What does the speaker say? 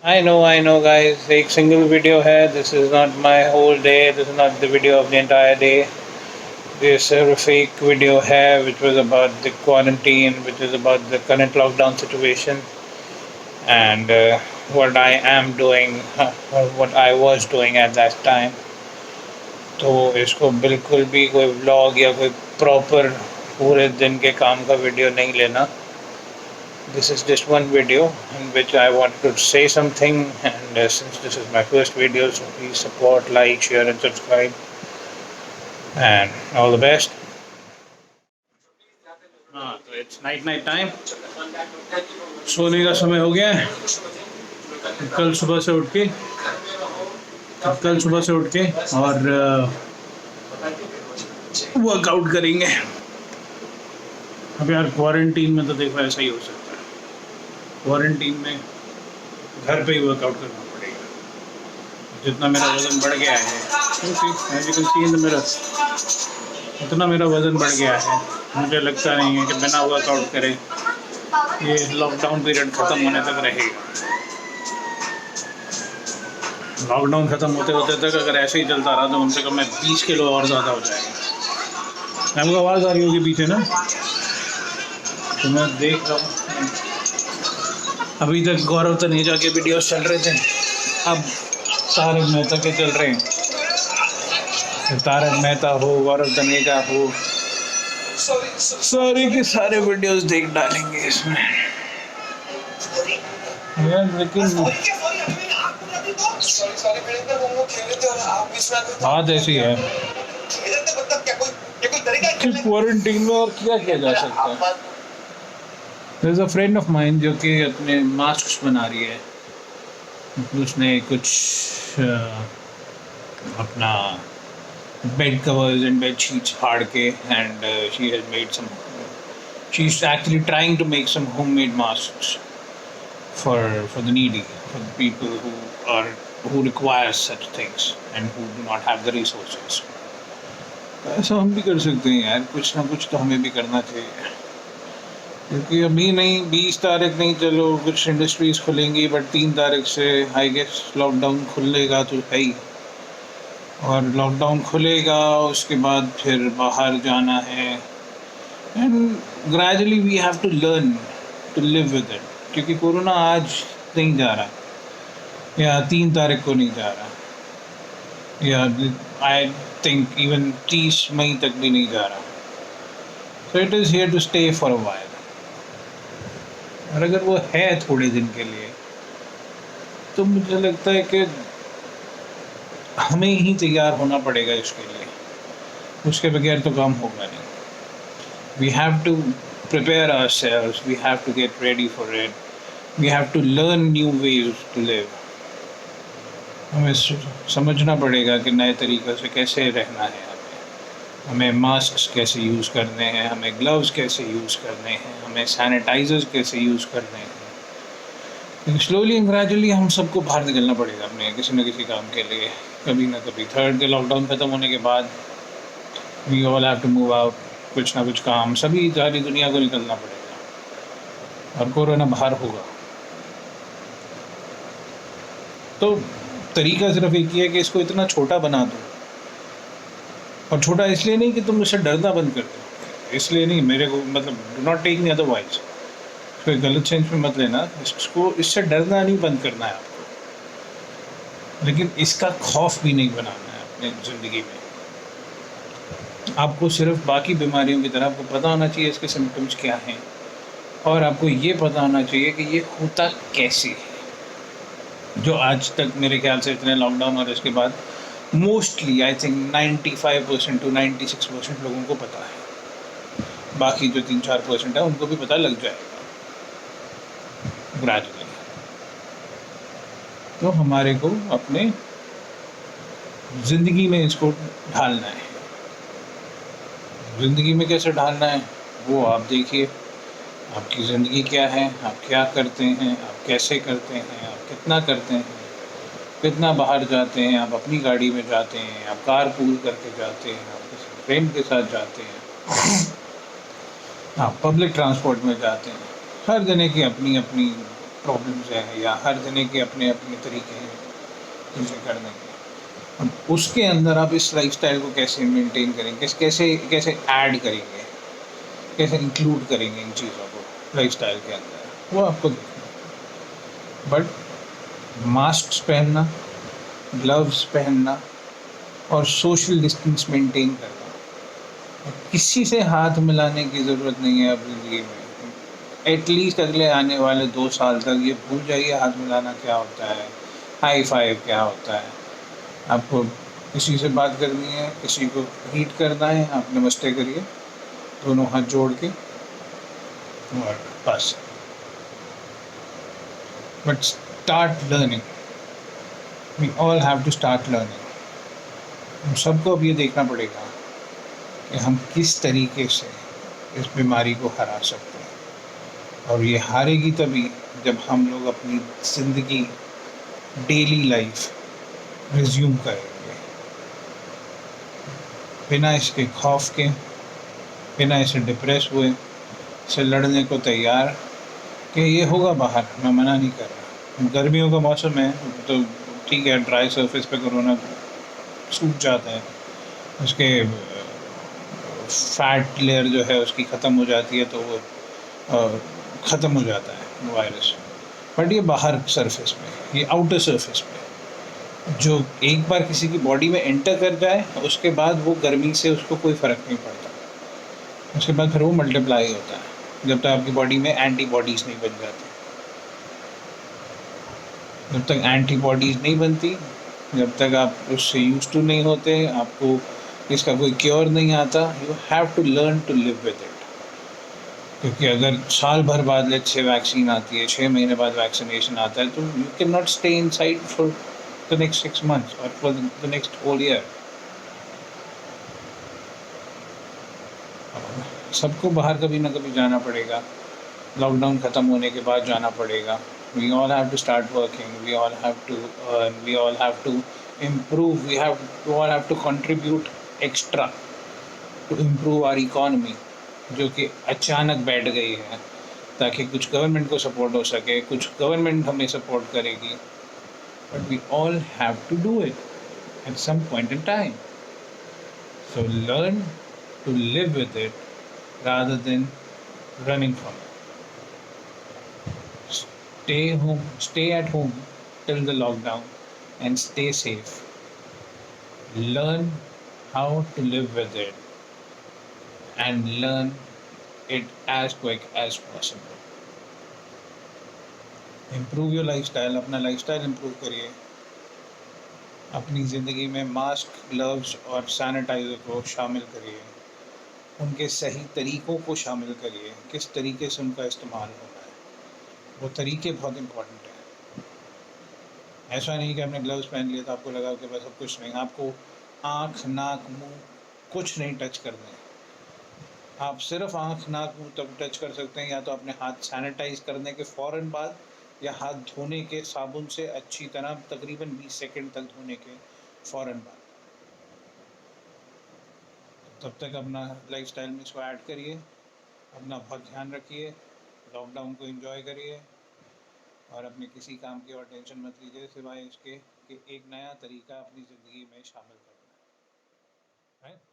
I know, guys. एक single video है. This is not my whole day. This is not the video of the entire day. This a fake video है, which was about the quarantine, which is about the current lockdown situation, and what I am doing, or what I was doing at that time. तो इसको बिल्कुल भी कोई vlog या कोई proper पूरे दिन के काम का वीडियो नहीं लेना. This is just one video in which I want to say something, and since this is my first video, so please support, like, share, and subscribe. And all the best. हाँ तो it's night time. सोने का समय हो गया है. कल सुबह से उठ के और वर्कआउट करेंगे. अब यार क्वारंटीन में तो देखो ऐसा ही हो सकता है. क्वारंटीन में घर पे ही वर्कआउट करना पड़ेगा. जितना मेरा वज़न बढ़ गया है, as you can see in the mirror, इतना मेरा वज़न बढ़ गया है. मुझे लगता नहीं है कि बिना वर्कआउट करे ये लॉकडाउन पीरियड ख़त्म होने तक रहेगा. लॉकडाउन ख़त्म होते होते तक अगर ऐसे ही चलता रहा तो कम से कम मैं 20 किलो और ज़्यादा हो जाएगा. आपको आवाज़ आ रही होगी पीछे ना, तो मैं देख रहा हूँ. अभी तक गौरव तनेजा के वीडियोस चल रहे थे, अब तारक मेहता के चल रहे हैं. तारक मेहता हो, गौरव तनेजा हो, सारे के सारे वीडियोस देख डालेंगे इसमें यार. लेकिन बात ऐसी है कि क्वारंटीन में और क्या किया जा सकता है. There's a friend of mine जो कि अपने मास्क बना रही है. उसने कुछ अपना bed covers and bed sheets फाड़ के, and she has made some, she is actually trying to make some homemade masks for the needy, for the people who require such things and who do not have the resources. ऐसा हम भी कर सकते हैं यार. कुछ ना कुछ तो हमें भी करना चाहिए, क्योंकि अभी नहीं, 20 तारीख नहीं, चलो कुछ इंडस्ट्रीज खुलेंगी, बट 3 तारीख से आई गेस लॉकडाउन खुलेगा तो है ही. और लॉकडाउन खुलेगा उसके बाद फिर बाहर जाना है, and gradually we have to learn to live with it. क्योंकि कोरोना आज नहीं जा रहा, या 3 तारीख को नहीं जा रहा, या आई थिंक इवन 30 मई तक भी नहीं जा रहा. So it is here to stay for a while. और अगर वो है थोड़े दिन के लिए, तो मुझे लगता है कि हमें ही तैयार होना पड़ेगा इसके लिए. उसके बगैर तो काम होगा नहीं. We have to prepare ourselves, we have to get ready for it, we have to learn new ways to live. हमें समझना पड़ेगा कि नए तरीक़े से कैसे रहना है. हमें मास्क कैसे यूज़ करने हैं, हमें ग्लव्स कैसे यूज़ करने हैं, हमें सैनिटाइजर्स कैसे यूज़ करने हैं. स्लोली एंड ग्रेजुअली हम सबको बाहर निकलना पड़ेगा अपने किसी न किसी काम के लिए, कभी ना कभी. थर्ड के लॉकडाउन ख़त्म होने के बाद we all have to move out. कुछ ना कुछ काम, सभी सारी दुनिया को निकलना पड़ेगा, और कोरोना बाहर होगा. तो तरीका सिर्फ एक ही है कि इसको इतना छोटा बना दो. और छोटा इसलिए नहीं कि तुम इससे डरना बंद कर दो, इसलिए नहीं, मेरे को मतलब do not take me otherwise, कोई गलत सेंस में मत लेना. इसको इससे डरना नहीं बंद करना है आपको, लेकिन इसका खौफ भी नहीं बनाना है अपनी ज़िंदगी में. आपको सिर्फ बाकी बीमारियों की तरह आपको पता होना चाहिए इसके सिम्टम्स क्या हैं, और आपको ये पता होना चाहिए कि ये होता कैसे है. जो आज तक मेरे ख्याल से इतने लॉकडाउन और इसके बाद मोस्टली आई थिंक 95% to 96% लोगों को पता है. बाकी जो 3-4% है उनको भी पता लग जाएगा ग्रेजुअली. तो हमारे को अपने ज़िंदगी में इसको ढालना है. ज़िंदगी में कैसे ढालना है वो आप देखिए. आपकी ज़िंदगी क्या है, आप क्या करते हैं, आप कैसे करते हैं, आप कितना करते हैं, कितना बाहर जाते हैं, आप अपनी गाड़ी में जाते हैं, आप कार पूल करके जाते हैं, आप किसी फ्रेंड के साथ जाते हैं, आप पब्लिक ट्रांसपोर्ट में जाते हैं. हर जने की अपनी अपनी प्रॉब्लम्स हैं या हर जने के अपने अपने तरीके हैं चीज़ें करने के। अब उसके अंदर आप इस लाइफ़स्टाइल को कैसे मेंटेन करेंगे, कैसे कैसे ऐड करेंगे, कैसे इंक्लूड करेंगे इन चीज़ों को लाइफ़स्टाइल के अंदर, वो आपको देखना है। बट मास्क्स पहनना, ग्लव्स पहनना और सोशल डिस्टेंस मेंटेन करना, किसी से हाथ मिलाने की ज़रूरत नहीं है अब ज़िंदगी में। एटलीस्ट अगले आने वाले 2 साल तक ये भूल जाइए हाथ मिलाना क्या होता है, हाई फाइव क्या होता है। आपको किसी से बात करनी है, किसी को ग्रीट करना है, आप नमस्ते करिए दोनों हाथ जोड़ के, और बस। But start learning, we all have to start learning. हम सबको अब ये देखना पड़ेगा कि हम किस तरीके से इस बीमारी को हरा सकते हैं, और ये हारेगी तभी जब हम लोग अपनी ज़िंदगी, डेली लाइफ रिज्यूम करेंगे, बिना इसके खौफ के, बिना इसे डिप्रेस हुए, से लड़ने को तैयार कि ये होगा बाहर। मैं मना नहीं कर रहा, गर्मियों का मौसम है तो ठीक है, ड्राई सरफेस पे कोरोना सूख जाता है, उसके फैट लेयर जो है उसकी ख़त्म हो जाती है, तो वो ख़त्म हो जाता है वायरस। बट ये बाहर सरफेस पे, ये आउटर सरफेस पे जो एक बार किसी की बॉडी में एंटर कर जाए, उसके बाद वो गर्मी से उसको कोई फ़र्क नहीं पड़ता। उसके बाद फिर वो मल्टीप्लाई होता है जब तक आपकी बॉडी में एंटीबॉडीज़ नहीं बन जाती। जब तक एंटीबॉडीज़ नहीं बनती, जब तक आप उससे यूज टू नहीं होते, आपको इसका कोई क्योर नहीं आता, you have to learn to live with it. क्योंकि अगर साल भर बाद लेट्स से वैक्सीन आती है, 6 महीने बाद वैक्सीनेशन आता है, तो you can not stay inside for the next 6 months और for the next whole year. सबको बाहर कभी ना कभी जाना पड़ेगा, लॉकडाउन ख़त्म होने के बाद जाना पड़ेगा। We all have to start working, we all have to earn, we all have to improve, we all have to contribute extra to improve our economy, जो कि अचानक बैठ गई है, ताकि कुछ गवर्नमेंट को सपोर्ट हो सके, कुछ गवर्नमेंट हमें सपोर्ट करेगी। But we all have to do it at some point in time. So learn to live with it rather than running from it. Stay at home till the lockdown and stay safe. Learn how to live with it and learn it as quick as possible. Improve your lifestyle, अपना lifestyle improve करिए, अपनी ज़िंदगी में mask, gloves और sanitiser को शामिल करिए, उनके सही तरीक़ों को शामिल करिए, किस तरीके से उनका इस्तेमाल होना है, वो तरीके बहुत इम्पोर्टेंट हैं। ऐसा नहीं कि आपने ग्लव्स पहन लिया तो आपको लगा कि बस अब कुछ नहीं, आपको आँख, नाक, मुँह कुछ नहीं टच करना है। आप सिर्फ आँख, नाक, मुँह तब टच कर सकते हैं या तो अपने हाथ सैनिटाइज करने के फ़ौरन बाद, या हाथ धोने के साबुन से अच्छी तरह तकरीबन 20 सेकंड तक धोने के फ़ौरन बाद। तब तक अपना लाइफ़स्टाइल में इसको ऐड करिए, अपना बहुत ध्यान रखिए, लॉकडाउन को एंजॉय करिए, और अपने किसी काम की और टेंशन मत लीजिए सिवाय इसके कि एक नया तरीका अपनी ज़िंदगी में शामिल करना है। राइट?